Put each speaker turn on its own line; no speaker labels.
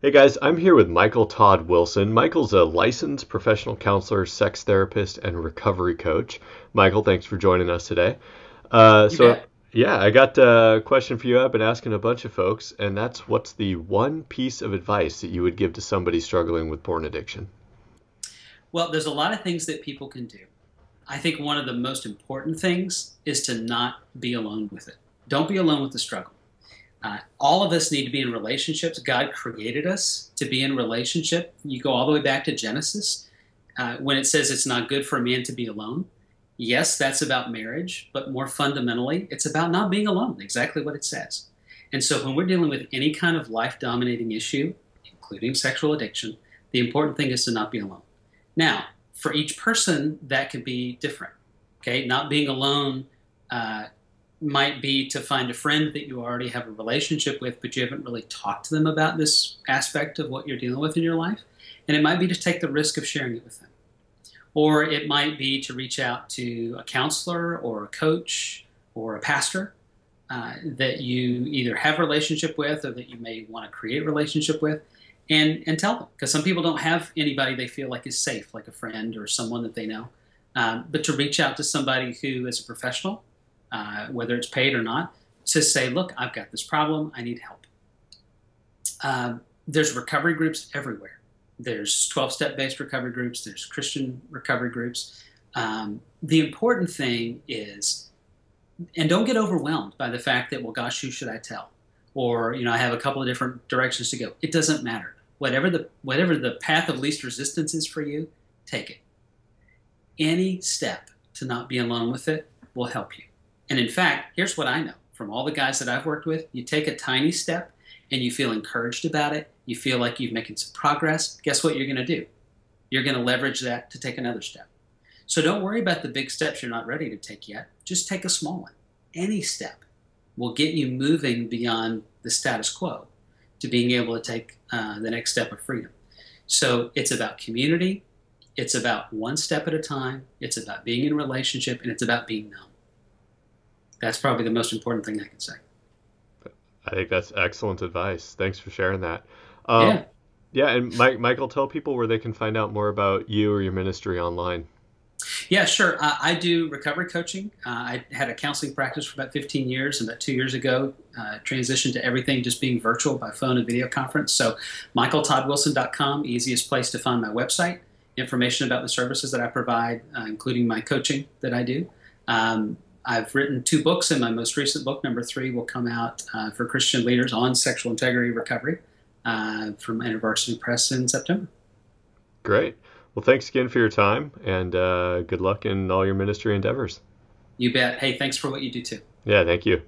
Hey guys, I'm here with Michael Todd Wilson. Michael's a licensed professional counselor, sex therapist, and recovery coach. Michael, thanks for joining us today. Uh,
You
so,
bet.
yeah, I got a question for you. I've been asking a bunch of folks, and that's what's the one piece of advice that you would give to somebody struggling with porn addiction?
Well, there's a lot of things that people can do. I think one of the most important things is to not be alone with it. Don't be alone with the struggle. All of us need to be in relationships. God created us to be in relationship. You go all the way back to Genesis when it says it's not good for a man to be alone. Yes, that's about marriage, but more fundamentally, it's about not being alone, exactly what it says. And so when we're dealing with any kind of life dominating issue, including sexual addiction, the important thing is to not be alone. Now, for each person, that could be different. Okay, not being alone uh, might be to find a friend that you already have a relationship with, but you haven't really talked to them about this aspect of what you're dealing with in your life. And it might be to take the risk of sharing it with them. Or it might be to reach out to a counselor or a coach or a pastor that you either have a relationship with or that you may want to create a relationship with and tell them. Because some people don't have anybody they feel like is safe, like a friend or someone that they know. But to reach out to somebody who is a professional, whether it's paid or not, to say, look, I've got this problem, I need help. There's recovery groups everywhere. There's 12-step based recovery groups, there's Christian recovery groups. The important thing is, and don't get overwhelmed by the fact that, well, gosh, who should I tell? Or, I have a couple of different directions to go. It doesn't matter. Whatever the path of least resistance is for you, take it. Any step to not be alone with it will help you. And in fact, here's what I know from all the guys that I've worked with: you take a tiny step and you feel encouraged about it, you feel like you're making some progress. Guess what you're going to do? You're going to leverage that to take another step. So don't worry about the big steps you're not ready to take yet. Just take a small one. Any step will get you moving beyond the status quo to being able to take the next step of freedom. So it's about community. It's about one step at a time. It's about being in a relationship, and it's about being known. That's probably the most important thing I can say.
I think that's excellent advice. Thanks for sharing that. Um,
Yeah.
yeah, and Michael, tell people where they can find out more about you or your ministry online.
Yeah, sure. I do recovery coaching. I had a counseling practice for about 15 years, and about 2 years ago, transitioned to everything just being virtual by phone and video conference. So, michaeltoddwilson.com, easiest place to find my website, information about the services that I provide, including my coaching that I do. I've written 2 books, and my most recent book, number 3, will come out for Christian leaders on sexual integrity recovery from InterVarsity Press in September.
Great. Well, thanks again for your time, and good luck in all your ministry endeavors.
You bet. Hey, thanks for what you do too.
Yeah, thank you.